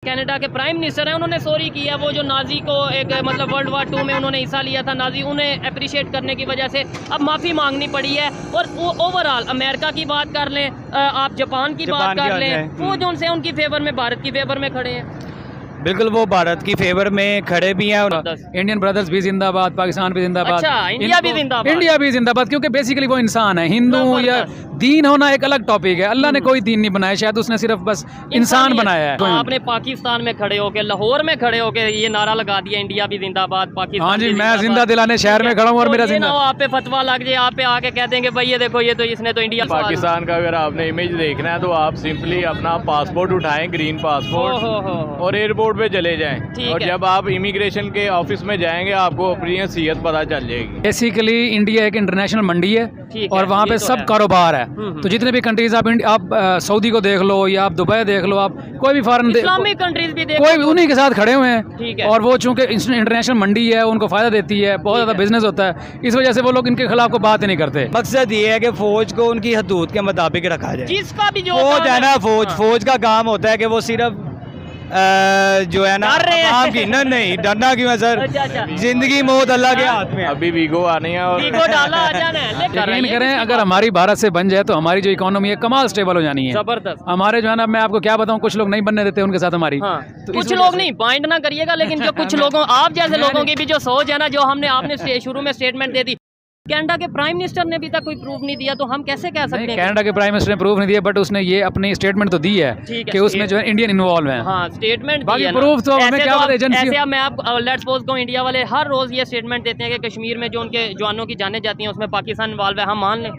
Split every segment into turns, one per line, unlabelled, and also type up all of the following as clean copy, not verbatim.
Canada के prime minister हैं उन्होंने सॉरी किया। वो जो नाजी को एक मतलब वर्ल्ड वार 2 में उन्होंने हिस्सा लिया था नाजी, उन्हें अप्रिशिएट करने की वजह से अब माफ़ी मांगनी पड़ी है। और ओवरऑल अमेरिका की बात कर लें, आप जापान की बात कर लें, वो जो उनसे उनकी फेवर में, भारत की फेवर में खड़े हैं।
बिल्कुल, वो भारत की फेवर में खड़े भी हैं और इंडियन ब्रदर्स भी जिंदाबाद, पाकिस्तान भी जिंदाबाद।
अच्छा, इंडिया भी जिंदाबाद।
इंडिया भी जिंदाबाद, क्योंकि बेसिकली वो इंसान है। हिंदू या दीन होना एक अलग टॉपिक है। अल्लाह ने कोई दीन नहीं बनाया, शायद उसने सिर्फ बस इंसान बनाया है।
तो आपने पाकिस्तान में खड़े होके, लाहौर में खड़े होके ये नारा लगा दिया इंडिया भी जिंदाबाद, पाकिस्तान।
हाँ जी, मैं जिंदा दिलाने शहर में खड़ा हूँ और मेरा जिंदा।
आप पे फतवा लग जाए, आप पे आके कह देंगे भाई ये देखो, ये तो इसने तो इंडिया।
पाकिस्तान का अगर आपने इमेज देखना है तो आप सिंपली अपना पासपोर्ट उठाएं, ग्रीन पासपोर्ट, और एयरपोर्ट पे चले जाएं। और जब आप इमिग्रेशन के ऑफिस में जाएंगे आपको अपनी हैसियत पता चल जाएगी।
बेसिकली इंडिया एक इंटरनेशनल मंडी है और वहाँ पे सब कारोबार है। तो जितने भी कंट्रीज आप सऊदी को देख लो या आप दुबई देख लो, आप कोई भी फॉरेन
इस्लामिक कंट्रीज भी देख,
कोई उन्हीं के साथ खड़े हुए हैं। और वो चूंकि इंटरनेशनल मंडी है, उनको फायदा देती है, बहुत ज़्यादा बिजनेस होता है, इस वजह से वो लोग इनके खिलाफ को बात ही नहीं करते।
मकसद ये है कि फौज को उनकी हदूद के मुताबिक रखा जाए।
जिसका भी जो
फौज है ना, फौज का काम होता है कि वो सिर्फ जो है ना आम की नहीं डरना क्यों है सर। जिंदगी मौत अल्लाह के हाथ में।
अभी वीगो आनी है और
वीगो डाला आ जाना है।
यकीन करें, अगर हमारी भारत से बन जाए तो हमारी जो इकोनॉमी है कमाल स्टेबल हो जानी है।
जबरदस्त।
हमारे जो है ना, मैं आपको क्या बताऊं, कुछ लोग नहीं बनने देते उनके साथ हमारी।
तो कुछ लोग नहीं बाइंड ना करिएगा, लेकिन जो कुछ लोगों, आप जैसे लोगों की भी जो सोच है ना, जो आपने शुरू में स्टेटमेंट दे दी, कनाडा के प्राइम मिनिस्टर ने अभी तक कोई प्रूफ नहीं दिया, तो हम कैसे कह सकते हैं?
कनाडा के प्राइम मिनिस्टर ने प्रूफ नहीं दिया, बट उसने ये अपनी स्टेटमेंट तो दी है कि उसमें जो है इंडियन इन्वॉल्व है।
हाँ, स्टेटमेंट
बाकी प्रूफ तो हमें क्या पता एजेंसी।
ऐसे मैं आप लेट्स सपोज को इंडिया वाले हर रोज ये स्टेटमेंट देते हैं कि कश्मीर में जो उनके जवानों की जानें जाती हैं उसमें पाकिस्तान इन्वॉल्व है, हम मान लें।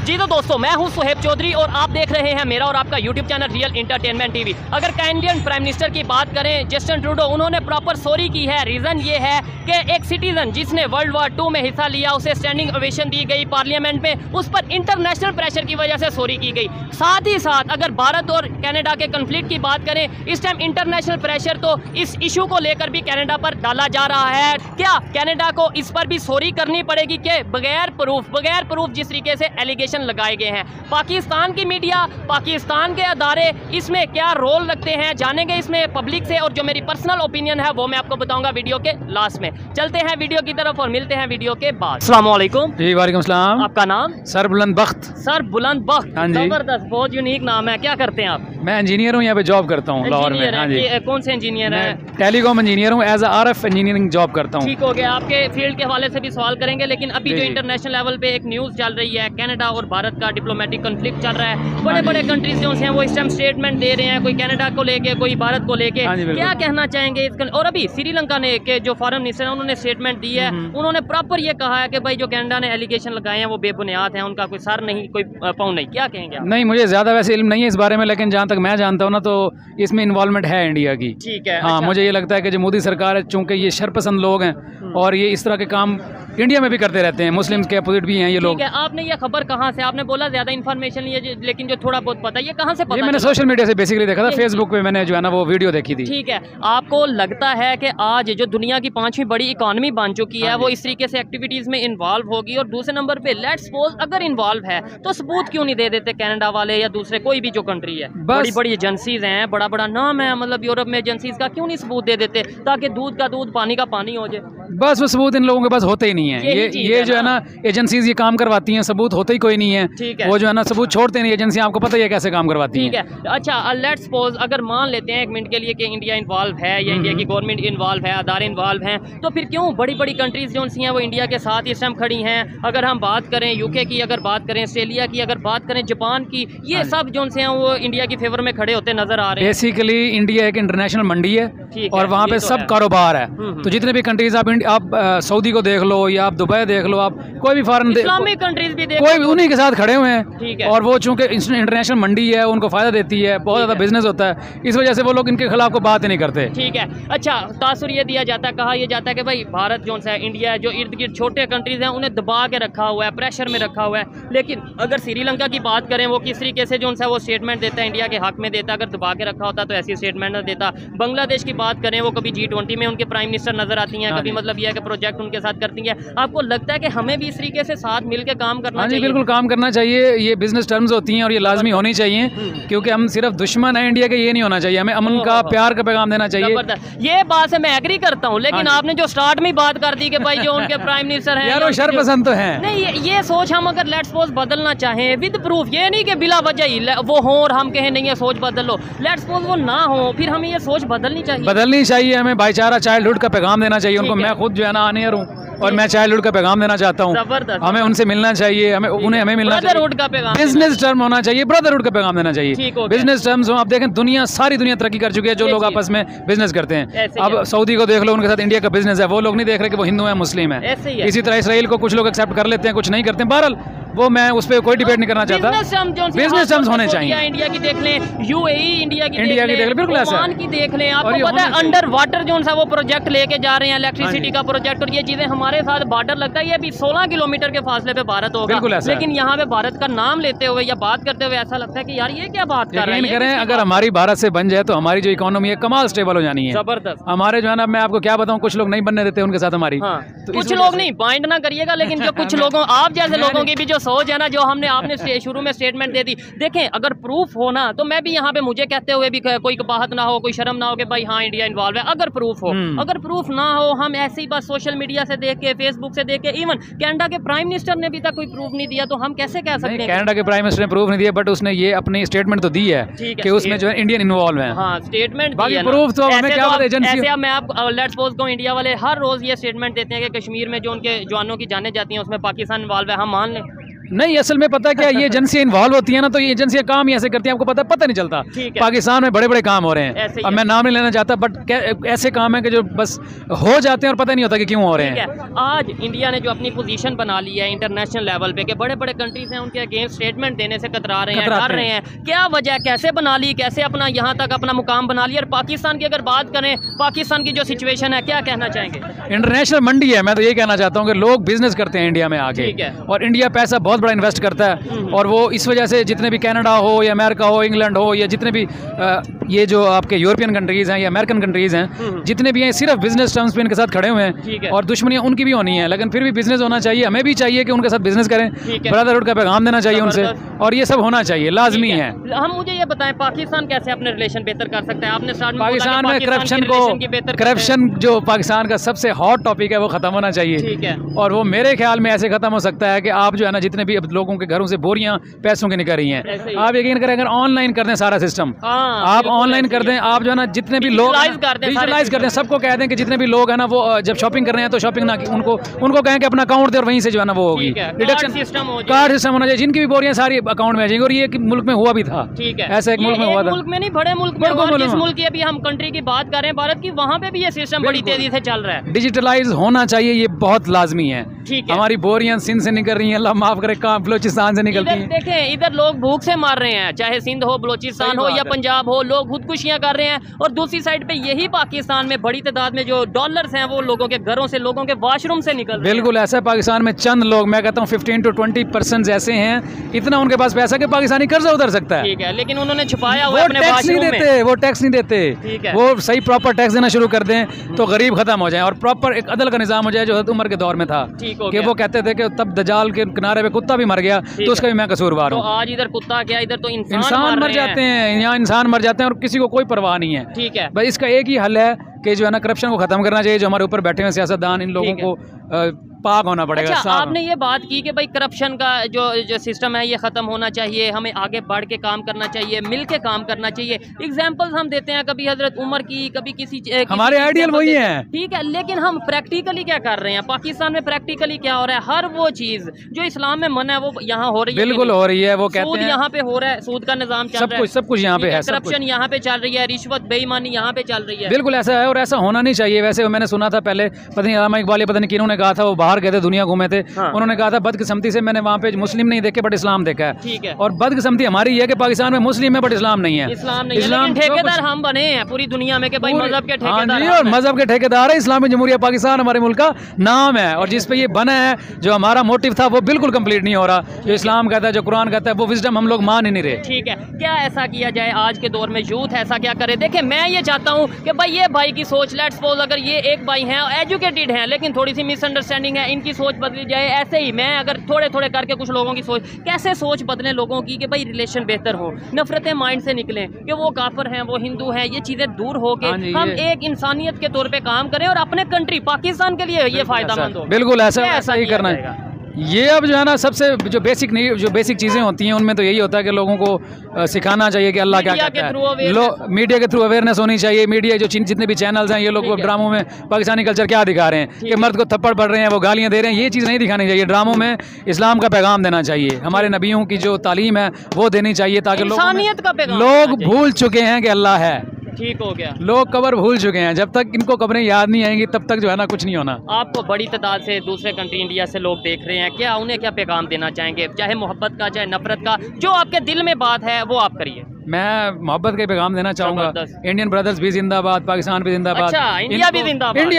जी तो दोस्तों, मैं हूं सुहेब चौधरी और आप देख रहे हैं मेरा और आपका YouTube channel real entertainment TV. अगर कैनेडियन प्राइम मिनिस्टर की बात करें, जस्टिन ट्रूडो, उन्होंने प्रॉपर सॉरी की है। रीज़न ये है कि एक सिटीजन जिसने वर्ल्ड वार 2 में हिस्सा लिया, उसे स्टैंडिंग ओवेशन दी गई पार्लियामेंट में, उस पर इंटरनेशनल प्रेशर की वजह से सॉरी की गई। साथ ही साथ अगर भारत और कनाडा के कन्फ्लिक्ट की बात करें, इस टाइम इंटरनेशनल प्रेशर तो इस इशू को लेकर भी कनाडा पर डाला जा रहा है। क्या कनाडा को इस पर भी सॉरी करनी पड़ेगी कि बगैर प्रूफ जिस तरीके से एलिगेशन लगाए गए हैं? पाकिस्तान की मीडिया, पाकिस्तान के अदारे इसमें क्या रोल रखते हैं, जानेंगे इसमें पब्लिक से। और जो मेरी पर्सनल ओपिनियन है वो मैं आपको बताऊंगा वीडियो के लास्ट में। चलते हैं वीडियो की तरफ और मिलते हैं वीडियो के बाद। अस्सलाम वालेकुम।
जी वालेकुम सलाम।
आपका नाम?
सर बुलंद बख्त।
सर बुलंद बख्त, जबरदस्त, बहुत यूनिक नाम है। क्या करते हैं आप?
मैं इंजीनियर हूँ, यहाँ पे जॉब करता हूँ लाहौर में। हाँ जी।
कौन से इंजीनियर हैं?
टेलीकॉम इंजीनियर हूँ, एज RF इंजीनियरिंग जॉब करता हूँ।
ठीक हो गया, आपके फील्ड के हवाले से भी सवाल करेंगे, लेकिन अभी जो इंटरनेशनल लेवल पे एक न्यूज़ चल रही है, कनाडा और भारत का डिप्लोमेटिक कॉन्फ्लिक्ट चल रहा है। बड़े बड़े कंट्रीज जो हैं वो इस टाइम स्टेटमेंट दे रहे हैं, कोई कनाडा को लेके, कोई भारत को लेके। क्या कहना चाहेंगे इसका? और अभी श्रीलंका ने के जो फॉरेन मिनिस्टर है उन्होंने स्टेटमेंट दी है, उन्होंने प्रॉपर ये कहा है कि भाई जो कनाडा ने एलिगेशन लगाए हैं वो बेबुनियाद हैं, उनका कोई सर नहीं, कोई पाँव नहीं। क्या कहेंगे?
नहीं, मुझे ज़्यादा वैसे इल्म नहीं है इस बारे में, लेकिन जहाँ तक मैं जानता हूँ ना, तो इसमें इन्वॉल्वमेंट है इंडिया की।
ठीक है।
हाँ, मुझे ये लगता है कि जो मोदी सरकार है, चूँकि ये शरपसंद लोग हैं और ये इस तरह के काम इंडिया में भी करते रहते हैं, मुस्लिम्स के अपोजिट भी हैं ये लोग।
आपने ये खबर कहाँ से? आपने बोला ज्यादा इन्फॉर्मेशन नहीं है, लेकिन जो थोड़ा बहुत पता है, ये कहाँ से पता?
ये मैंने सोशल मीडिया से बेसिकली देखा था, फेसबुक पे मैंने जो है ना वो वीडियो देखी थी।
ठीक है। आपको लगता है कि आज जो दुनिया की 5वीं बड़ी इकॉनमी बन चुकी है वो इस तरीके से एक्टिविटीज में इन्वॉल्व होगी? और दूसरे नंबर पे लेट्स सपोज अगर इन्वॉल्व है तो सबूत क्यों नहीं दे देते कनाडा वाले या दूसरे कोई भी जो कंट्री है? बड़ी बड़ी एजेंसीज हैं, बड़ा बड़ा नाम है, मतलब यूरोप में एजेंसीज का, क्यों नहीं सबूत दे देते ताकि दूध का दूध पानी का पानी हो जाए?
बस वो सबूत इन लोगों के पास होते ही नहीं है। ये जो है ना एजेंसीज ये काम करवाती हैं, सबूत होते ही कोई नहीं है।
ठीक है।
वो जो है ना सबूत छोड़ते नहीं, एजेंसी आपको पता ही है कैसे काम करवाती है।
ठीक है। अच्छा, लेट्स सपोज अगर मान लेते हैं एक मिनट के लिए कि इंडिया इन्वॉल्व है या इंडिया की गवर्नमेंट इन्वॉल्व है, अदारे इन्वॉल्व हैं, तो फिर क्यों बड़ी बड़ी कंट्रीज जो सी हैं वो इंडिया के साथ इस टाइम खड़ी हैं? अगर हम बात करें UK की, अगर बात करें ऑस्ट्रेलिया की, अगर बात करें जापान की, ये सब जो हैं वो इंडिया की फेवर में खड़े होते नजर आ रहे हैं।
बेसिकली इंडिया एक इंटरनेशनल मंडी है और वहाँ पे सब कारोबार है। तो जितने भी कंट्रीज आप सऊदी को देख लो या आप दुबई देख लो, आप कोई भी फॉरेन
इस्लामिक कंट्रीज भी देख,
कोई उन्हीं के साथ खड़े हुए हैं।
ठीक है।
और वो चूंकि इंटरनेशनल मंडी है, उनको फायदा देती है, बहुत ज़्यादा बिजनेस होता है, इस वजह से वो लोग इनके खिलाफ को बात ही नहीं करते।
ठीक है। अच्छा, तासुर ये दिया जाता है, कहा यह जाता है कि भाई भारत जो है, इंडिया है, जो इर्द गिर्द छोटे कंट्रीज हैं उन्हें दबा के रखा हुआ है, प्रेशर में रखा हुआ है। लेकिन अगर श्रीलंका की बात करें, वो किस तरीके से जो है वो स्टेटमेंट देता है, इंडिया के हक में देता। अगर दबा के रखा होता तो ऐसी स्टेटमेंट न देता। बांग्लादेश की बात करें, वो कभी G20 में उनके प्राइम मिनिस्टर नजर आती हैं, कभी मतलब यह है कि प्रोजेक्ट उनके साथ करती है। आपको लगता है कि हमें भी इस तरीके से साथ मिलकर काम करना चाहिए?
बिल्कुल काम करना चाहिए, ये बिजनेस टर्म्स होती हैं और ये लाजमी होनी चाहिए, क्योंकि हम सिर्फ दुश्मन है इंडिया के, ये नहीं होना चाहिए। हमें अमन का, प्यार का पैगाम देना चाहिए।
ये बात से मैं एग्री करता हूँ, लेकिन आपने जो स्टार्ट में बात कर दी कि भाई जो उनके प्राइम मिनिस्टर हैं
यार वो शर पसंद तो है
नहीं, ये सोच हम अगर लेट्स सपोज बदलना चाहें विद प्रूफ, ये नहीं कि बिला वजह ही वो हो और हम कहें नहीं ये सोच बदल लो, लेट्स सपोज वो ना हो, फिर हमें ये सोच बदलनी चाहिए।
हमें भाईचारा, चाइल्डहुड का पैगाम देना चाहिए उनको। मैं खुद जो है ना आनियर हूँ और मैं चाइल्डहुड का पैगाम देना चाहता हूँ। हमें उनसे मिलना चाहिए, हमें मिलना चाहिए। बिजनेस टर्म होना चाहिए, ब्रदरहुड का पैगाम देना चाहिए। बिजनेस टर्म्स हो, आप देखें सारी दुनिया तरक्की कर चुकी है, जो लोग आपस में बिजनेस करते हैं। अब सऊदी को देख लो, उनके साथ इंडिया का बिजनेस है, वो लोग नहीं देख रहे कि वो हिंदू है, मुस्लिम है। इसी तरह इसराइल को कुछ लोग एक्सेप्ट कर लेते हैं, कुछ नहीं करते हैं। बहरहाल वो मैं उस पर कोई डिबेट नहीं करना चाहता। बिजनेस टर्म्स होने चाहिए।
इंडिया की देख लें, यूएई इंडिया की देख लें,
बिल्कुल ऐसा
की देख लें। आपको पता है अंडर वाटर जो सा वो प्रोजेक्ट लेके जा रहे हैं, इलेक्ट्रिसिटी का प्रोजेक्ट, और ये चीजें हमारे साथ बॉर्डर लगता है, ये भी 16 किलोमीटर के फासले पे भारत होगा, लेकिन यहाँ पे भारत का नाम लेते हुए या बात करते हुए ऐसा लगता है कि यार ये क्या बात कर रहे हैं।
अगर हमारी भारत से बन जाए तो हमारी जो इकोनॉमी है कमाल स्टेबल हो जानी है,
जबरदस्त।
हमारे जो है ना, मैं आपको क्या बताऊँ, कुछ लोग नहीं बनने देते उनके साथ हमारी।
कुछ लोग नहीं, बाइंड ना करिएगा, लेकिन जो कुछ लोगों, आप जैसे लोगों की भी जो सोच है ना, जो हमने आपने शुरू में स्टेटमेंट दे दी, देखें अगर प्रूफ हो ना, तो मैं भी यहाँ पे मुझे कहते हुए भी कोई बात ना हो, कोई शर्म ना हो कि भाई हाँ इंडिया इन्वॉल्व है, अगर प्रूफ हो। अगर प्रूफ ना हो, हम ऐसे ही बस सोशल मीडिया से देख के, फेसबुक से देख के, इवन कनाडा के प्राइम मिनिस्टर ने भी तक कोई प्रूफ नहीं दिया, तो हम कैसे कह सकते हैं?
कनाडा के प्राइम मिनिस्टर ने प्रूफ नहीं दिया, बट उसने ये अपनी स्टेटमेंट तो दी है कि उसमें जो है इंडियन इन्वॉल्व है।
हाँ, स्टेटमेंट
बाकी प्रूफ तो हमें क्या पता एजेंसी।
ऐसे अब मैं आपको लेट्स सपोज को इंडिया वाले हर रोज ये स्टेटमेंट देते हैं कि कश्मीर में जो उनके जवानों की जाने जाती हैं उसमें पाकिस्तान इन्वॉल्व है, हम मान लें?
नहीं, असल में पता क्या, ये एजेंसियां इन्वॉल्व होती है ना, तो ये एजेंसियां काम ही ऐसे करती हैं, आपको पता नहीं चलता। पाकिस्तान में बड़े बड़े काम हो रहे हैं, अब मैं नाम नहीं लेना चाहता, बट ऐसे काम है कि जो बस हो जाते हैं और पता नहीं होता कि क्यों हो रहे हैं।
आज इंडिया ने जो अपनी पोजीशन बना ली है इंटरनेशनल लेवल पे, कि बड़े बड़े कंट्रीज हैं उनके अगेंस्ट स्टेटमेंट देने से कतरा रहे हैं, डर रहे हैं, क्या वजह, कैसे बना ली, कैसे अपना यहाँ तक अपना मुकाम बना लिया? और पाकिस्तान की अगर बात करें, पाकिस्तान की जो सिचुएशन है, क्या कहना चाहेंगे?
इंटरनेशनल मंडी है, मैं तो ये कहना चाहता हूँ कि लोग बिजनेस करते हैं इंडिया में आके, और इंडिया पैसा बहुत बड़ा इन्वेस्ट करता है, और वो इस वजह से जितने भी कनाडा हो या अमेरिका हो, इंग्लैंड हो, या जितने भी ये जो आपके यूरोपियन कंट्रीज हैं या अमेरिकन कंट्रीज हैं, जितने भी हैं, सिर्फ बिजनेस टर्म्स पे इनके साथ खड़े हुए हैं, और दुश्मनियां उनकी भी होनी है, लेकिन फिर भी बिजनेस होना चाहिए। हमें भी चाहिए कि उनके साथ बिजनेस करें, ब्रदरहुड का पैगाम देना चाहिए उनसे, और ये सब होना चाहिए, लाजमी है।
हम मुझे ये बताएं, पाकिस्तान कैसे अपने रिलेशन बेहतर कर सकता है? आपने
पाकिस्तान में करप्शन जो पाकिस्तान का सबसे हॉट टॉपिक है, वो खत्म होना चाहिए, और वो मेरे ख्याल में ऐसे खत्म हो सकता है कि आप जो है ना, जितने भी अब लोगों के घरों से बोरियां पैसों की निकल रही हैं, आप यकीन करें, अगर ऑनलाइन कर दें सारा सिस्टम, आप ऑनलाइन कर दें, आप जो है ना, जितने भी लोग डिजिटलाइज कर दें, सबको कह दें कि जितने भी लोग हैं ना, वो जब शॉपिंग कर रहे हैं तो शॉपिंग ना, उनको कहें कि अपना अकाउंट दे, और वहीं से जो है ना वो होगी डिडक्शन, कार्ड सिस्टम होना चाहिए, जिनकी भी बोरियां सारी अकाउंट में आ जाएंगी, और ये मुल्क में हुआ भी था, ऐसा एक मुल्क में हुआ था,
मुल्क में नहीं, बड़े मुल्क में, जिस मुल्क की अभी हम कंट्री की बात कर रहे हैं, भारत की, वहाँ पे भी ये सिस्टम बड़ी तेजी से चल रहा है।
डिजिटलाइज होना चाहिए, ये बहुत लाजमी है। हमारी बोरियां सिंध से निकल रही हैं, अल्लाह माफ करे, कहाँ बलोचिस्तान से निकलती हैं।
देखें, इधर लोग भूख से मार रहे हैं, चाहे सिंध हो, बलोचिस्तान हो या पंजाब हो, लोग खुदकुशियां कर रहे हैं, और दूसरी साइड पे यही पाकिस्तान में बड़ी तादाद में जो डॉलर्स हैं, वो लोगों के घरों से, लोगों के वॉशरूम से निकल रहे हैं।
बिल्कुल ऐसा, पाकिस्तान में चंद लोग, मैं कहता हूँ 15 to 20% ऐसे हैं, इतना उनके पास पैसा कि पाकिस्तानी कर्जा उतर सकता है।
ठीक है, लेकिन उन्होंने छुपाया हुआ अपने
वॉशरूम में, वो टैक्स नहीं देते, वो सही प्रॉपर टैक्स देना शुरू कर दें तो गरीब खत्म हो जाए, और प्रॉपर एक अदल का निजाम हो जाए, जो हज़रत उमर के दौर में था, कि वो कहते थे कि तब दजाल के किनारे पे कुत्ता भी मर गया तो उसका भी मैं कसूरवार हूँ।
तो आज इधर कुत्ता क्या, इधर तो
इंसान मर जाते हैं, यहाँ इंसान मर जाते हैं, और किसी को कोई परवाह नहीं है।
ठीक है,
बस इसका एक ही हल है कि जो है ना, करप्शन को खत्म करना चाहिए, जो हमारे ऊपर बैठे हुए सियासतदान, इन लोगों को पाक होना पड़ेगा।
अच्छा, आपने ये बात की कि भाई करप्शन का जो सिस्टम है ये खत्म होना चाहिए, हमें आगे बढ़ के काम करना चाहिए, मिल के काम करना चाहिए। एग्जाम्पल्स हम देते हैं, कभी हजरत उमर की, कभी किसी
हमारे आइडियल वही है।
ठीक है, लेकिन हम प्रैक्टिकली क्या कर रहे हैं? पाकिस्तान में प्रैक्टिकली क्या हो रहा है? हर वो चीज जो इस्लाम में मना है वो यहाँ हो रही है,
बिल्कुल हो रही है। वो कहते हैं
यहाँ पे हो रहा है, सूद का निजाम चल रहा है,
सब कुछ यहाँ पे है,
करप्शन यहाँ पे चल रही है, रिश्वत बेईमानी यहाँ पे चल रही है।
बिल्कुल ऐसा है, और ऐसा होना नहीं चाहिए। वैसे मैंने सुना था पहले, पता नहीं अल्लामा इकबाल, पता नहीं किन्होंने कहा था, वो बाहर गए थे, दुनिया घूमे थे, उन्होंने कहा था बदकिस्मती से मैंने वहाँ पे मुस्लिम नहीं देखे बट इस्लाम देखा है।
ठीक है,
और बदकिस्मती हमारी है कि पाकिस्तान में मुस्लिम है बट इस्लाम नहीं है।
इस्लाम ठेकेदार हम बने हैं पूरी दुनिया में कि भाई मजहब के ठेकेदार,
और मजहब के ठेकेदार है। इस्लामी जमहूरिया पाकिस्तान हमारे मुल्क का नाम है, और जिस पे ये बना है, जो हमारा मोटिव था वो बिल्कुल कंप्लीट नहीं हो रहा। जो इस्लाम कहता है, जो कुरान कहता है, वो विजडम हम लोग मान ही नहीं रहे।
ठीक है, क्या ऐसा किया जाए आज के दौर में? यूथ ऐसा क्या करे? देखिए, मैं ये चाहता हूँ कि भाई ये भाई की सोच, लेट्स सपोज अगर ये एक भाई हैं, एजुकेटेड हैं, लेकिन थोड़ी सी मिसअंडरस्टैंडिंग हैं, इनकी सोच बदली जाए। ऐसे ही मैं अगर थोड़े थोड़े करके कुछ लोगों की सोच, कैसे सोच बदलें लोगों की कि भाई रिलेशन बेहतर हो, नफरतें माइंड से निकलें कि वो काफिर हैं, वो हिंदू हैं, ये चीज़ें दूर हो के हम एक इंसानियत के तौर पे काम करें और अपने कंट्री पाकिस्तान के लिए ये फायदेमंद हो।
बिल्कुल ऐसा ही करना है। ये अब जो है ना सबसे जो बेसिक चीज़ें होती हैं उनमें तो यही होता है कि लोगों को सिखाना चाहिए कि अल्लाह क्या कहता है। मीडिया के थ्रू अवेयरनेस होनी चाहिए। मीडिया जो जितने भी चैनल्स हैं ये लोग ड्रामों में पाकिस्तानी कल्चर क्या दिखा रहे हैं कि मर्द को थप्पड़ पड़ रहे हैं, वो गालियाँ दे रहे हैं, ये चीज़ नहीं दिखानी चाहिए। ड्रामों में इस्लाम का पैगाम देना चाहिए, हमारे नबियों की जो तालीम है वो देनी चाहिए ताकि लोग भूल चुके हैं कि अल्लाह है।
ठीक हो गया,
लोग कब्र भूल चुके हैं। जब तक इनको कब्रें याद नहीं आएंगी तब तक जो है ना कुछ नहीं होना।
आपको बड़ी तादाद से दूसरे कंट्री इंडिया से लोग देख रहे हैं, क्या उन्हें क्या पैगाम देना चाहेंगे, चाहे मोहब्बत का चाहे नफरत का, जो आपके दिल में बात है वो आप करिए।
मैं मोहब्बत का पैगाम देना चाहूँगा। इंडियन ब्रदर्स भी जिंदाबाद, पाकिस्तान भी जिंदाबाद,
अच्छा, इंडिया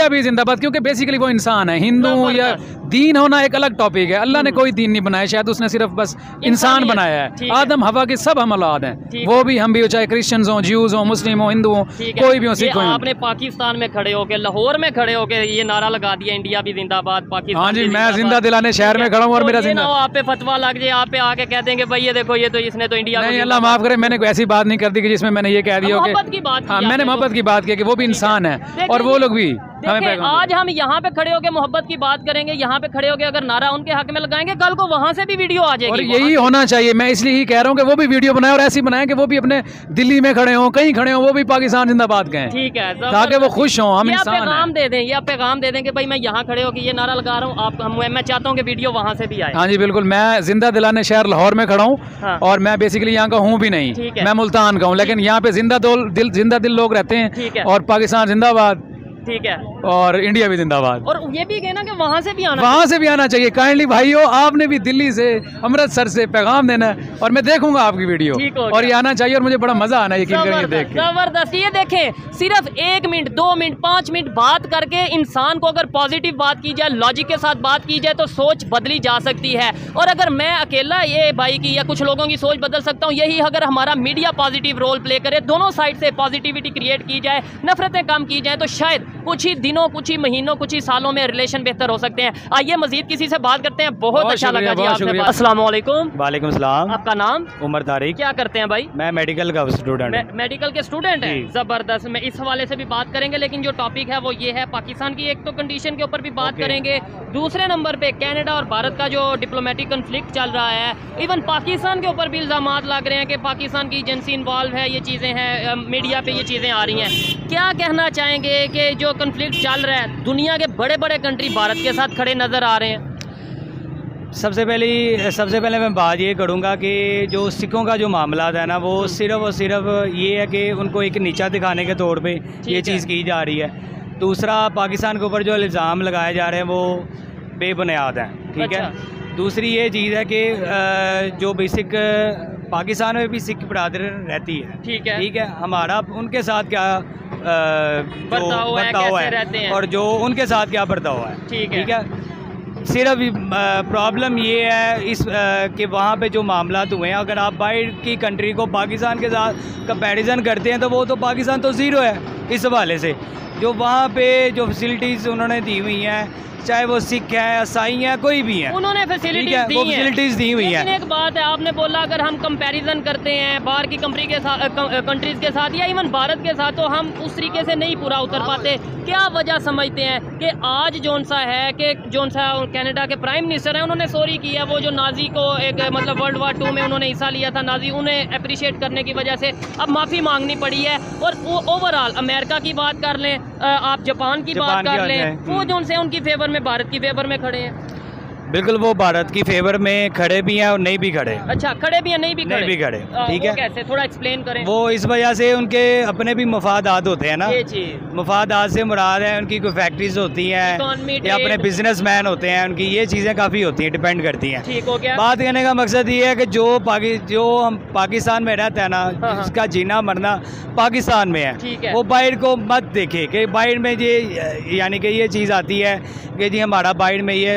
भी जिंदाबाद,
क्योंकि बेसिकली वो इंसान है। हिंदू या दीन होना एक अलग टॉपिक है। अल्लाह ने कोई दीन नहीं बनाया, शायद उसने सिर्फ बस इंसान बनाया है। आदम हवा के सब हम औलाद हैं, वो भी हम भी हो, चाहे क्रिश्चियंस हो, ज्यूज हो, मुस्लिम हो, हिंदू हो, कोई भी हो, सिख हो।
आपने पाकिस्तान में खड़े होकर, लाहौर में खड़े होकर ये नारा लगा दिया, इंडिया भी जिंदाबाद, पाकिस्तान।
हाँ जी, मैं जिंदा दिलाने शहर में खड़ा हूँ और मेरा जिंदा।
आप पे फतवा लग जाए, आप पे आके कह देंगे भाई ये देखो, ये तो इसने तो इंडिया।
नहीं, अल्लाह माफ करे, मैंने कोई ऐसी बात नहीं कर दी कि जिसमें मैंने ये कह दिया कि हाँ, मैंने मोहब्बत की बात की कि वो भी इंसान है और वो लोग भी हमें।
आज हम यहाँ पे खड़े होकर मोहब्बत की बात करेंगे, यहाँ पे खड़े होकर अगर नारा उनके हक में लगाएंगे, कल को वहाँ से भी वीडियो आ जाएगी।
और यही होना चाहिए। मैं इसलिए ही कह रहा हूँ कि वो भी वीडियो बनाए और ऐसी बनाए कि वो भी अपने दिल्ली में खड़े हों, कहीं खड़े हों, वो भी पाकिस्तान जिंदाबाद कहें।
ठीक है,
ताकि वो खुश हों। हम इंसान
पैगाम दे दें, या पैगाम दे दें कि भाई मैं यहाँ खड़े होकर ये नारा लगा रहा हूँ, मैं चाहता हूँ कि वीडियो वहाँ से भी आए।
हाँ जी बिल्कुल। मैं जिंदा दिलाने शहर लाहौर में खड़ा हूँ और मैं बेसिकली यहाँ का हूँ भी नहीं, मैं मुल्तान का हूँ, लेकिन यहाँ पे जिंदा दिल लोग रहते हैं और पाकिस्तान जिंदाबाद।
ठीक है,
और इंडिया भी जिंदाबाद।
और ये भी कहना कि वहाँ से भी आना चाहिए।
काइंडली भाइयों, आपने भी दिल्ली से, अमृतसर से पैगाम देना है और मैं देखूंगा आपकी वीडियो और ये आना चाहिए और मुझे बड़ा मजा आना है यकीन करिए देख के।
जबरदस्त। ये देखें, सिर्फ 1 मिनट 2 मिनट 5 मिनट बात करके इंसान को अगर पॉजिटिव बात की जाए, लॉजिक के साथ बात की जाए तो सोच बदली जा सकती है। और अगर मैं अकेला ये भाई की या कुछ लोगों की सोच बदल सकता हूँ, यही अगर हमारा मीडिया पॉजिटिव रोल प्ले करे, दोनों साइड से पॉजिटिविटी क्रिएट की जाए, नफरतें कम की जाए, तो शायद कुछ ही दिनों, कुछ ही महीनों, कुछ ही सालों में रिलेशन बेहतर हो सकते हैं। आइए मजीद किसी से बात करते हैं। बहुत अच्छा लगा जी आपसे। अस्सलाम वालेकुम।
वालेकुम सलाम।
आपका नाम?
उमर तारिक।
क्या करते हैं भाई?
मैं मेडिकल का स्टूडेंट।
मेडिकल के स्टूडेंट हैं, जबरदस्त। मैं इस हवाले से भी बात करेंगे, लेकिन जो टॉपिक है वो ये है, पाकिस्तान की एक तो कंडीशन के ऊपर भी बात करेंगे, दूसरे नंबर पे कनाडा और भारत का जो डिप्लोमेटिक कन्फ्लिक्ट चल रहा है, इवन पाकिस्तान के ऊपर भी इल्जामात लग रहे हैं कि पाकिस्तान की एजेंसी इन्वॉल्व है, ये चीज़ें हैं, मीडिया पे ये चीज़ें आ रही हैं। क्या कहना चाहेंगे कि जो कन्फ्लिक्ट चल रहा है, दुनिया के बड़े बड़े कंट्री भारत के साथ खड़े नज़र आ रहे हैं?
सबसे पहले मैं बात ये करूँगा कि जो सिखों का जो मामला है ना, वो सिर्फ और सिर्फ ये है कि उनको एक नीचा दिखाने के तौर पे ये चीज़ की जा रही है। दूसरा, पाकिस्तान के ऊपर जो इल्ज़ाम लगाए जा रहे हैं वो बेबुनियाद हैं। ठीक है। दूसरी ये चीज़ है कि जो बेसिक पाकिस्तान में भी सिख बरादरी रहती है। ठीक है। हमारा उनके साथ क्या बर्ताव है और जो उनके साथ क्या बर्ताव है। ठीक है। सिर्फ प्रॉब्लम ये है इस कि वहाँ पे जो मामलात हुए हैं, अगर आप बाहर की कंट्री को पाकिस्तान के साथ कंपैरिजन करते हैं तो वो तो पाकिस्तान तो ज़ीरो है इस हवाले से। जो वहाँ पे जो फैसिलिटीज़ उन्होंने दी हुई हैं, चाहे वो सिख है, ईसाई है, कोई भी है,
उन्होंने फैसिलिटीज दी हुई है। एक बात है, आपने बोला अगर हम कंपैरिजन करते हैं बाहर की कंट्रीज के साथ या इवन भारत के साथ, तो हम उस तरीके से नहीं पूरा उतर पाते। क्या वजह समझते हैं कि आज जोन सा है कि जोन सा कनाडा के प्राइम मिनिस्टर हैं, उन्होंने सॉरी किया, वो जो नाजी को एक मतलब World War II में उन्होंने हिस्सा लिया था, नाजी, उन्हें अप्रिशिएट करने की वजह से अब माफ़ी मांगनी पड़ी है। और वो ओवरऑल अमेरिका की बात कर लें, आप जापान की बात कर लें, वो जो उनसे उनकी फेवर में, भारत की फेवर में खड़े हैं।
बिल्कुल, वो भारत की फेवर में खड़े भी हैं और नहीं भी खड़े।
अच्छा, खड़े भी हैं, नहीं भी खड़े।
ठीक है।
कैसे, थोड़ा एक्सप्लेन करें।
वो इस वजह से उनके अपने भी मफादात होते हैं ना। मफादात से मुराद है उनकी कोई फैक्ट्रीज होती हैं या अपने बिजनेसमैन होते हैं, उनकी ये चीज़ें काफ़ी होती हैं, डिपेंड करती हैं।
ठीक हो गया।
बात कहने का मकसद ये है कि जो हम पाकिस्तान में रहता है ना, जिसका जीना मरना पाकिस्तान में है, वो बाहर को मत देखे कि बाहर में ये यानी कि ये चीज़ आती है कि जी हमारा बाहर में ये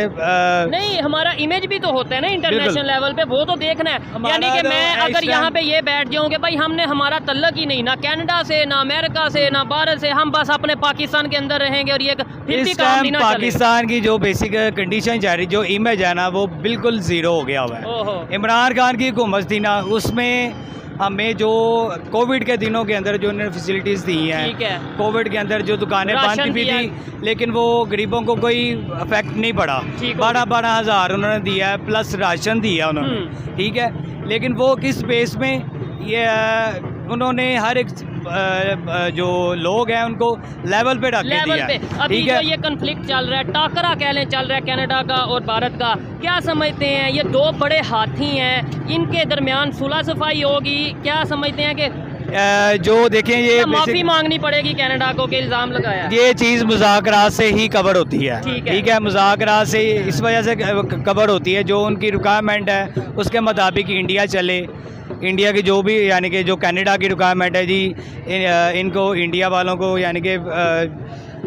नहीं, हमारा इमेज भी तो होता है ना इंटरनेशनल लेवल पे, वो तो देखना है। यानी कि मैं अगर यहाँ पे ये बैठ जाऊँ कि भाई हमने हमारा तल्लक ही नहीं ना कनाडा से, ना अमेरिका से, ना भारत से, हम बस अपने पाकिस्तान के अंदर रहेंगे और ये फिर भी काम नहीं ना चलेगा।
पाकिस्तान की जो बेसिक कंडीशन जा रही, जो इमेज है ना, वो बिल्कुल जीरो हो गया हुआ है। इमरान खान की हुकूमत थी ना, उसमें हमें जो कोविड के दिनों के अंदर जो उन्होंने फैसिलिटीज़ दी हैं, कोविड के अंदर जो दुकानें बंद भी थी, लेकिन वो गरीबों को कोई इफेक्ट नहीं पड़ा। 12-12 हज़ार उन्होंने दिया है, प्लस राशन दिया उन्होंने, ठीक है। लेकिन वो किस बेस में, ये उन्होंने हर एक जो लोग हैं उनको लेवल पे रख दिया है।
अभी जो ये कन्फ्लिक्ट चल रहा है, टाकरा कह लें चल रहा है कनाडा का और भारत का, क्या समझते हैं? ये दो बड़े हाथी हैं, इनके दरमियान सुलह सफाई होगी, क्या समझते हैं कि
जो देखें ये
माफी मांगनी पड़ेगी कनाडा को कि इल्ज़ाम लगाया?
ये चीज़ मुज़ाकरात से ही कवर होती है, ठीक है। मुज़ाकरात से इस वजह से कवर होती है, जो उनकी रिक्वायरमेंट है उसके मुताबिक इंडिया चले। इंडिया की जो भी, यानी कि जो कनाडा की रिक्वायरमेंट है जी, इनको इंडिया वालों को, यानी कि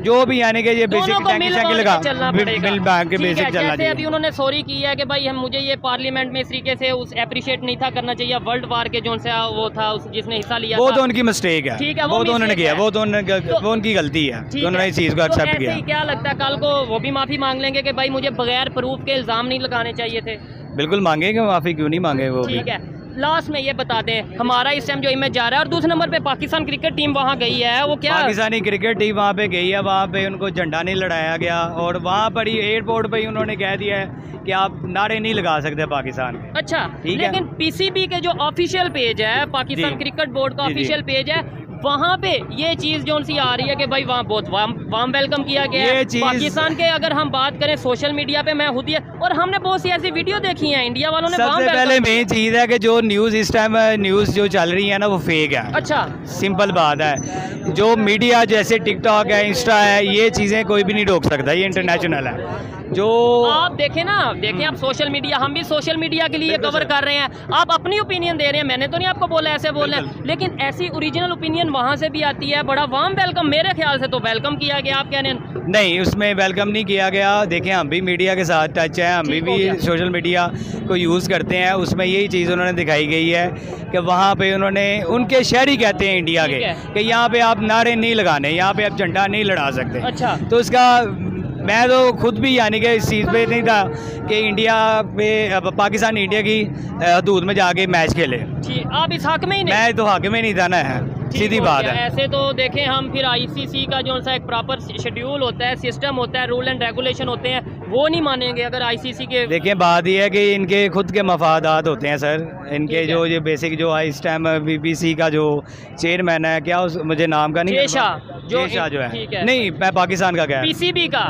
जो भी, यानी कि ये बेसिक लगा बिल बैंक के बेसिक चलना चाहिए।
अभी उन्होंने सॉरी की है कि भाई मुझे ये पार्लियामेंट में इस तरीके से उस अप्रिशिएट नहीं था करना चाहिए, वर्ल्ड वार के जो से वो था जिसने हिस्सा लिया,
वो तो उनकी मिस्टेक है, ठीक है, वो तो उन्होंने किया, वो तो उनकी गलती है, उन्होंने इस चीज़ को एक्सेप्ट किया।
क्या लगता है कल को वो भी माफ़ी मांग लेंगे कि भाई मुझे बगैर प्रूफ के इल्ज़ाम नहीं लगाने चाहिए थे?
बिल्कुल मांगेंगे, माफ़ी क्यों नहीं मांगे वो।
ठीक है, लास्ट में ये बता दें हमारा इस टाइम जो इमेज जा रहा है, और दूसरे नंबर पे पाकिस्तान क्रिकेट टीम वहाँ गई है, वो क्या
पाकिस्तानी क्रिकेट टीम वहाँ पे गई है, वहाँ पे उनको झंडा नहीं लड़ाया गया, और वहाँ पर ही एयरपोर्ट पे ही उन्होंने कह दिया है कि आप नारे नहीं लगा सकते पाकिस्तान के।
अच्छा, लेकिन पीसीबी के जो ऑफिशियल पेज है, पाकिस्तान क्रिकेट बोर्ड का ऑफिशियल पेज है, वहाँ पे ये चीज़ जो सी आ रही है कि भाई वहाँ बहुत वार्म वेलकम किया गया है पाकिस्तान के। अगर हम बात करें सोशल मीडिया पे, मैं खुद ही, और हमने बहुत सी ऐसी वीडियो देखी हैं इंडिया वालों ने।
सबसे पहले मेन चीज़ है कि जो न्यूज़ इस टाइम न्यूज़ जो चल रही है ना, वो फेक है।
अच्छा,
सिंपल बात है। जो मीडिया जैसे टिकटॉक है, इंस्टा है, ये चीज़ें कोई भी नहीं रोक सकता, ये इंटरनेशनल है। जो
आप देखें ना, देखें आप सोशल मीडिया, हम भी सोशल मीडिया के लिए कवर कर रहे हैं, आप अपनी ओपिनियन दे रहे हैं, मैंने तो नहीं आपको बोला ऐसे बोल रहे हैं, लेकिन ऐसी ओरिजिनल ओपिनियन वहाँ से भी आती है। बड़ा वार्म वेलकम, मेरे ख्याल से तो वेलकम किया गया, आप कह रहे हैं?
नहीं, उसमें वेलकम नहीं किया गया। देखें, हम भी मीडिया के साथ टच है, हम भी सोशल मीडिया को यूज़ करते हैं, उसमें यही चीज़ उन्होंने दिखाई गई है कि वहाँ पे उन्होंने, उनके शहरी कहते हैं इंडिया के कि यहाँ पे आप नारे नहीं लगाने, यहाँ पे आप झंडा नहीं लड़ा सकते।
अच्छा,
तो इसका मैं तो खुद भी, यानी कि इस चीज़ पे नहीं था कि इंडिया पे, पाकिस्तान इंडिया की हदूद में जाके मैच खेले।
आप इस हक में ही नहीं?
मैं तो हक में नहीं था ना, है सीधी बात है।
ऐसे तो देखें हम, फिर आईसीसी का जो सा एक प्रॉपर शेड्यूल होता है, सिस्टम होता है, रूल एंड रेगुलेशन होते हैं, वो नहीं मानेंगे अगर आईसीसी के।
देखिए, बात यह है कि इनके खुद के मफादात होते हैं सर, इनके जो ये बेसिक जो इस टाइम बीबीसी का जो चेयरमैन है, क्या उस मुझे नाम का नहीं, जेशा जो है, नहीं मैं पाकिस्तान का क्या, पीसीबी का,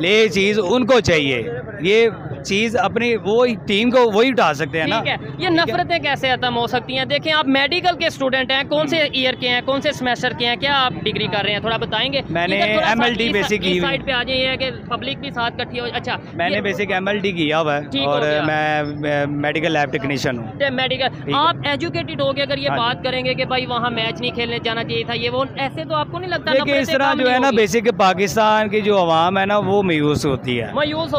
ये चीज़ उनको चाहिए, ये चीज़ अपनी वो टीम को वही उठा सकते हैं ना।
ये नफरतें कैसे खत्म हो सकती हैं? देखें, आप मेडिकल के स्टूडेंट हैं, कौन से ईयर के हैं, कौन से सेमेस्टर के हैं, क्या आप डिग्री कर रहे हैं, थोड़ा बताएंगे?
मैंने MLD बेसिक की,
साइड पे आ जाइए कि पब्लिक भी साथ इकट्ठी हो। अच्छा,
मैंने बेसिक MLD किया हुआ है और मैं मेडिकल लैब टेक्नीशियन हूँ।
मेडिकल, आप एजुकेटेड हो गए, अगर ये बात करेंगे कि भाई वहाँ मैच नहीं खेलने जाना चाहिए था, ये वो, ऐसे तो आपको नहीं लगता?
इस तरह जो है ना, बेसिक पाकिस्तान की जो आवाम है ना, वो मायूस होती है,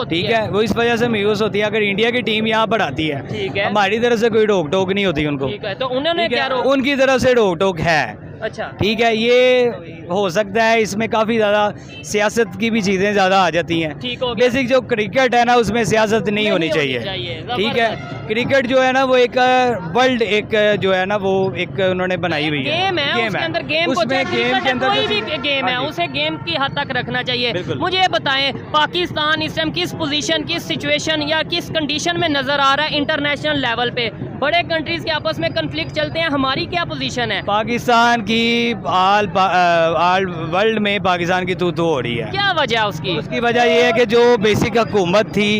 ठीक है, वो इस वजह से मायूस होती है। अगर इंडिया की टीम यहाँ पर आती है, हमारी तरफ से कोई रोक टोक नहीं होती उनको,
तो उन्होंने क्या रोक?
उनकी तरफ से रोक टोक है।
अच्छा,
ठीक है, ये हो सकता है इसमें काफ़ी ज़्यादा सियासत की भी चीज़ें ज़्यादा आ जाती हैं। बेसिक जो क्रिकेट है ना, उसमें सियासत नहीं होनी चाहिए, ठीक है। क्रिकेट जो है ना, वो एक वर्ल्ड, एक जो है ना, वो एक उन्होंने बनाई हुई है,
गेम है, उसके अंदर गेम के अंदर कोई भी गेम है, उसे गेम की हद तक रखना चाहिए। मुझे ये बताएं, पाकिस्तान इस टाइम किस पोजीशन, किस सिचुएशन या किस कंडीशन में नजर आ रहा है इंटरनेशनल लेवल पे? बड़े कंट्रीज के आपस में कन्फ्लिक्ट चलते हैं, हमारी क्या पोजीशन है?
पाकिस्तान की आल वर्ल्ड में पाकिस्तान की तू हो रही है।
क्या वजह उसकी?
उसकी वजह ये है कि जो बेसिक हुकूमत थी,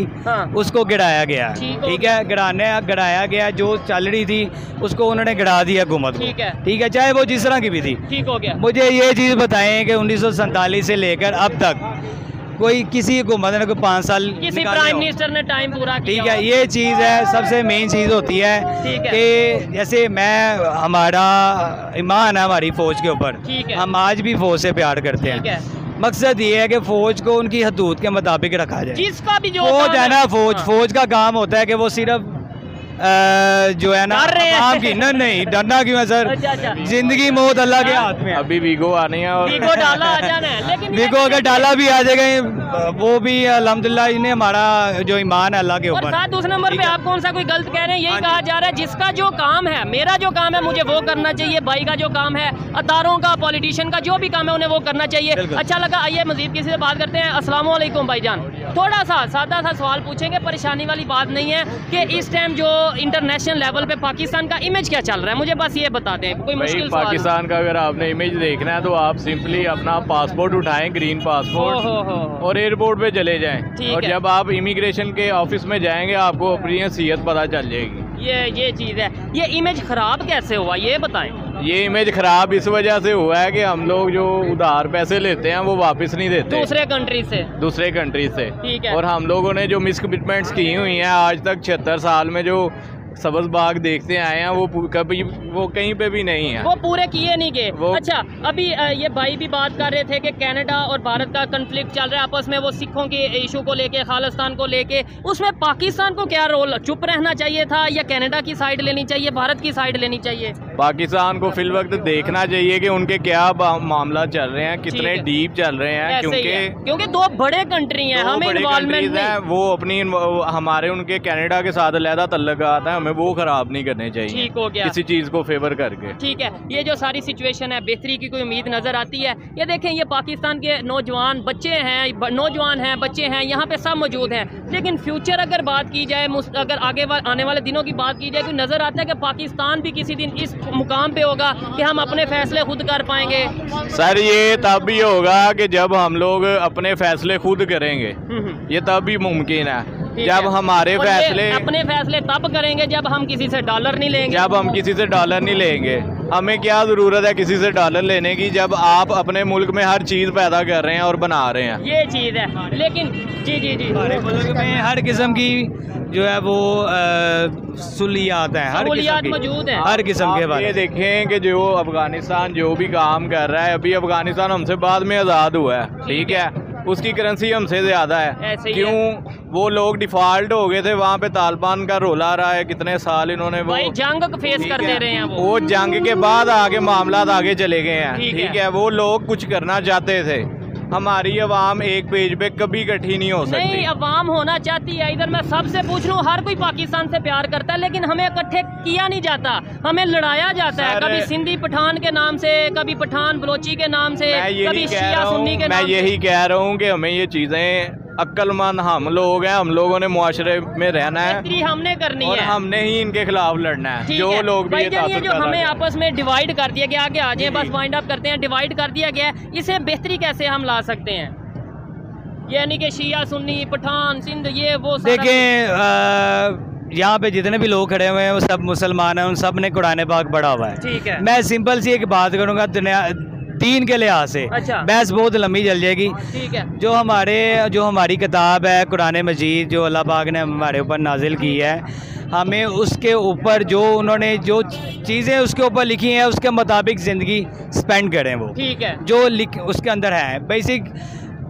उसको गिराया गया, ठीक है, गिराया गया, जो चल रही थी उसको उन्होंने गिरा दिया हुकूमत को, ठीक है, चाहे वो जिस तरह की भी थी,
ठीक हो गया।
मुझे ये चीज़ बताएं कि 1947 से लेकर अब तक कोई किसी हुकूमत ने कोई 5 साल
किसी प्राइम मिनिस्टर ने टाइम पूरा किया,
ठीक है, ये चीज़ है, सबसे मेन चीज़ होती है कि जैसे हमारा ईमान है हमारी फ़ौज के ऊपर, हम आज भी फ़ौज से प्यार करते हैं, मकसद ये है कि फ़ौज को उनकी हदूद के मुताबिक रखा जाए।
जिसका भी जो
फ़ौज है ना,
हाँ।
फ़ौज का काम होता है कि वो सिर्फ जो है ना आम की नहीं डरना क्यों है सर?
अच्छा।
जिंदगी मौत अल्लाह के हाथ में।
अभी वीगो आने हैं और
वीगो डाला आ जाना है, लेकिन
वीगो अगर डाला भी आ जाएगा वो भी अल्हम्दुलिल्लाह इन्हें हमारा जो ईमान है अल्लाह के
और
ऊपर।
साथ दूसरे नंबर पे आप कौन सा कोई गलत कह रहे हैं, यही कहा जा रहा है जिसका जो काम है, मेरा जो काम है मुझे वो करना चाहिए, भाई का जो काम है, अतारों का, पॉलिटिशियन का जो भी काम है उन्हें वो करना चाहिए। अच्छा लगा। आइए मजीद किसी से बात करते हैं। अस्सलाम वालेकुम भाईजान, थोड़ा सा सादा सा सवाल पूछेंगे, परेशानी वाली बात नहीं है कि इस टाइम जो इंटरनेशनल लेवल पे पाकिस्तान का इमेज क्या चल रहा है, मुझे बस ये बता दें। कोई मुश्किल सवाल?
पाकिस्तान का अगर आपने इमेज देखना है तो आप सिंपली अपना पासपोर्ट उठाएं, ग्रीन पासपोर्ट, और एयरपोर्ट पे चले जाएं। और जब आप इमिग्रेशन के ऑफिस में जाएंगे आपको अपनी हैसियत पता चल जाएगी।
ये चीज़ है। ये इमेज खराब कैसे हुआ ये बताएं।
ये इमेज खराब इस वजह से हुआ है कि हम लोग जो उधार पैसे लेते हैं वो वापस नहीं देते दूसरे कंट्री से।
ठीक है।
और हम लोगों ने जो मिसकमिटमेंट्स की हुई हैं आज तक 76 साल में, जो सब्ज़ बाग देखते आए हैं, वो कहीं पे भी नहीं है,
वो पूरे किए नहीं गए। अच्छा, अभी ये भाई भी बात कर रहे थे कि कनाडा और भारत का कन्फ्लिक्ट चल रहा है आपस में, वो सिखों के इशू को लेके, खालिस्तान को लेके, उसमें पाकिस्तान को क्या रोल, चुप रहना चाहिए था या कनाडा की साइड लेनी चाहिए, भारत की साइड लेनी चाहिए?
पाकिस्तान को फिल वक्त देखना चाहिए कि उनके क्या मामला चल रहे हैं, कितने डीप चल रहे हैं,
क्योंकि दो बड़े कंट्री हैं, हमें इन्वॉल्वमेंट नहीं।
वो अपनी हमारे उनके कनाडा के साथ अलहदा तल्लुकात है, हमें वो खराब नहीं करने चाहिए।
ठीक हो गया,
किसी चीज को फेवर करके।
ठीक है। ये जो सारी सिचुएशन है, बेहतरी की कोई उम्मीद नजर आती है? ये देखें, ये पाकिस्तान के नौजवान बच्चे हैं, नौजवान हैं, बच्चे हैं, यहाँ पे सब मौजूद हैं, लेकिन फ्यूचर अगर बात की जाए, अगर आगे आने वाले दिनों की बात की जाए, तो नजर आता है कि पाकिस्तान भी किसी दिन इस मुकाम पे होगा कि हम अपने फैसले खुद कर पाएंगे।
सर ये तब भी होगा कि जब हम लोग अपने फैसले खुद करेंगे, ये तब भी मुमकिन है। जब हमारे फैसले,
अपने फैसले तब करेंगे जब हम किसी से डॉलर नहीं लेंगे।
जब हम किसी से डॉलर नहीं लेंगे, हमें क्या जरूरत है किसी से डॉलर लेने की, जब आप अपने मुल्क में हर चीज पैदा कर रहे हैं और बना रहे हैं।
ये चीज है। लेकिन जी
हमारे मुल्क में हर किस्म की जो है वो सहूलियात हैं, हर किस्म
मौजूद है,
हर किस्म के बारे।
ये देखें कि जो अफगानिस्तान जो भी काम कर रहा है, अभी अफगानिस्तान हमसे बाद में आज़ाद हुआ है, ठीक है, उसकी करेंसी हमसे ज़्यादा है। क्यों? वो लोग डिफॉल्ट हो गए थे, वहाँ पे तालिबान का रोल आ रहा है, कितने साल इन्होंने वो
जंग फेस कर दे रहे हैं।
वो जंग के बाद आगे मामला आगे चले गए हैं, ठीक है। वो लोग कुछ करना चाहते थे, हमारी अवाम एक पेज पे कभी इकट्ठी नहीं हो सकती।
नहीं, अवाम होना चाहती है। इधर मैं सबसे पूछ रहा हूँ, हर कोई पाकिस्तान से प्यार करता है, लेकिन हमें इकट्ठे किया नहीं जाता, हमें लड़ाया जाता है, कभी सिंधी पठान के नाम से, कभी पठान बलोची के नाम से, कभी शिया सुन्नी के नाम से।
मैं यही कह रहा हूँ कि हमें ये चीज़ें, अक्लमंद हम लोग हैं, हम लोगों ने मुआशरे में रहना है,
हमने करनी
और
है,
हमने ही इनके खिलाफ लड़ना है। जो लोग भी
ये जो हमें आपस में डिवाइड कर दिया गया, आगे आ जाए, बस वाइंड अप करते हैं, डिवाइड कर दिया गया, इसे बेहतरी कैसे हम ला सकते हैं? यानी कि शिया सुन्नी पठान सिंध ये वो।
देखें यहाँ पे जितने भी लोग खड़े हुए हैं वो सब मुसलमान हैं, उन सब ने कुरान पाक पढ़ा हुआ है।
ठीक है।
मैं सिंपल सी एक बात करूँगा दीन के लिहाज से।
अच्छा।
बहस बहुत लंबी चल जाएगी।
ठीक है।
जो हमारी किताब है कुरान मजीद, जो अल्लाह पाक ने हमारे ऊपर नाजिल की है, हमें उसके ऊपर जो उन्होंने जो चीज़ें उसके ऊपर लिखी हैं उसके मुताबिक ज़िंदगी स्पेंड करें। वो ठीक है, जो उसके अंदर है बेसिक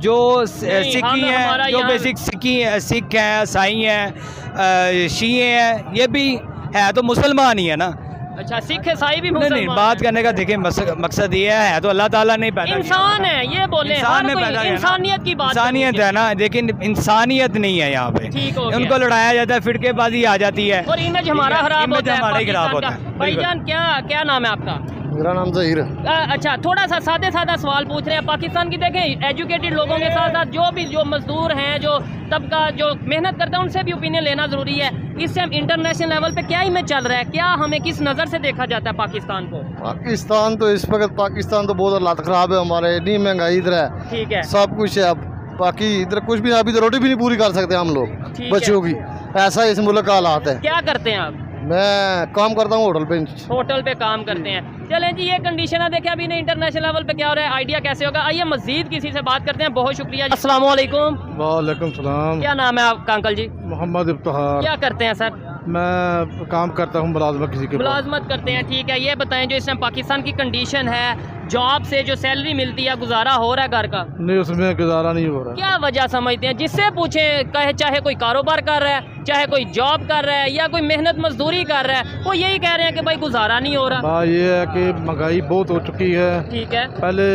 जो सिक्की हैं, जो बेसिक सिख हैं, ईसाई हैं, शीए हैं, ये भी है तो मुसलमान ही है ना।
अच्छा, सिख ईसाई भी मुसलमान
नहीं, बात करने का देखिए मकसद ये है तो अल्लाह ताला ने पैदा
इंसान है, ये बोले इंसानियत की बात,
इंसानियत है ना, लेकिन इंसानियत नहीं है यहाँ पे। उनको लड़ाया जाता है, फिरकेबाजी आ जाती है
और इमेज हमारा खराब होता है,
हमारा खराब होता है।
भाईजान क्या नाम है आपका?
मेरा नाम ज़हीर है।
अच्छा, थोड़ा सा सादा सवाल पूछ रहे हैं। पाकिस्तान की देखें, एजुकेटेड लोगों के साथ साथ जो मजदूर हैं, जो तबका जो मेहनत करता है, उनसे भी ओपिनियन लेना ज़रूरी है। इस टाइम इंटरनेशनल लेवल पे क्या इमेज चल रहा है, क्या हमें किस नज़र से देखा जाता है पाकिस्तान को?
पाकिस्तान तो इस वक्त बहुत हालात ख़राब है हमारे, इतनी महंगाई इधर है, ठीक है, सब कुछ है। अब बाकी इधर कुछ भी, अभी तो रोटी भी नहीं पूरी कर सकते हम लोग बच्चों की, ऐसा इस मुल्क का हालात है।
क्या करते हैं आप?
मैं काम करता हूँ होटल पे काम करते हैं।
चलें जी, ये कंडीशन है। देखें अभी नहीं इंटरनेशनल लेवल पे क्या हो रहा है, आइडिया कैसे होगा। आइए मजीद किसी से बात करते हैं। बहुत शुक्रिया। अस्सलाम वालेकुम।
वालेकुम सलाम।
क्या नाम है आपका अंकल जी?
मोहम्मद इफ्तिखार।
क्या करते हैं सर?
मैं काम करता हूँ मुलाजमत किसी के
मुलाजमत करते हैं, ठीक है। ये बताएं जो इस टाइम पाकिस्तान की कंडीशन है, जॉब से जो सैलरी मिलती है, गुजारा हो रहा है घर का?
नहीं, उसमें गुजारा नहीं हो रहा।
क्या वजह समझते हैं? जिससे पूछें, कहे चाहे कोई कारोबार कर रहा है, चाहे कोई जॉब कर रहा है या कोई मेहनत मजदूरी कर रहा है, वो यही कह रहे हैं कि भाई गुजारा नहीं हो रहा।
बात ये है कि महंगाई बहुत हो चुकी है।
ठीक है।
पहले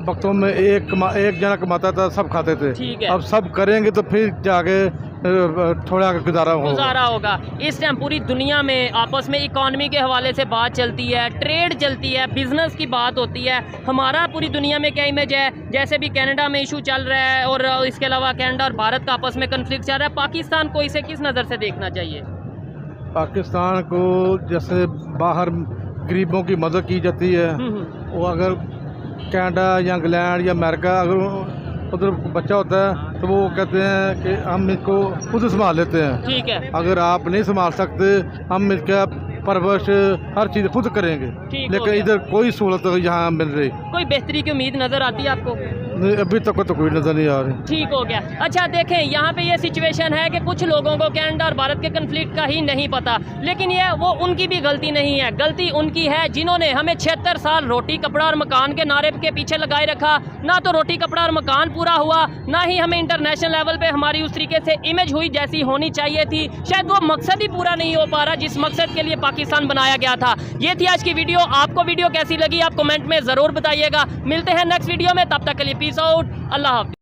वक्तों में एक जना कमाता था, सब खाते थे।
ठीक है।
अब सब करेंगे तो फिर जाके थोड़ा गुजारा
होगा। इस टाइम पूरी दुनिया में आपस में इकॉनमी के हवाले से बात चलती है, ट्रेड चलती है, बिजनेस की बात होती है। हमारा पूरी दुनिया में क्या इमेज है? जैसे भी कनाडा में इशू चल रहा है और इसके अलावा कनाडा और भारत का आपस में कन्फ्लिक्ट चल रहा है, पाकिस्तान को इसे किस नज़र से देखना चाहिए?
पाकिस्तान को जैसे बाहर गरीबों की मदद की जाती है, वो अगर कनाडा या इंग्लैंड या अमेरिका अगर उधर बच्चा होता है तो वो कहते हैं कि हम इसको खुद संभाल लेते हैं।
ठीक है।
अगर आप नहीं संभाल सकते, हम इसका परवरिश हर चीज़ खुद करेंगे, लेकिन इधर कोई सहूलत यहाँ मिल रही।
कोई बेहतरी की उम्मीद नज़र आती है आपको?
नहीं, अभी तक तो कोई नज़र नहीं आ रही।
ठीक हो गया। अच्छा देखें, यहाँ पे ये सिचुएशन है कि कुछ लोगों को कनाडा और भारत के कन्फ्लिक्ट का ही नहीं पता, लेकिन ये वो उनकी भी गलती नहीं है। गलती उनकी है जिन्होंने हमें 76 साल रोटी कपड़ा और मकान के नारे के पीछे लगाए रखा। ना तो रोटी कपड़ा और मकान पूरा हुआ, ना ही हमें इंटरनेशनल लेवल पे हमारी उस तरीके से इमेज हुई जैसी होनी चाहिए थी। शायद वो मकसद ही पूरा नहीं हो पा रहा जिस मकसद के लिए पाकिस्तान बनाया गया था। ये थी आज की वीडियो। आपको वीडियो कैसी लगी आप कमेंट में ज़रूर बताइएगा। मिलते हैं नेक्स्ट वीडियो में, तब तक के लिए पीस आउट, अल्लाह हाफ़िज़।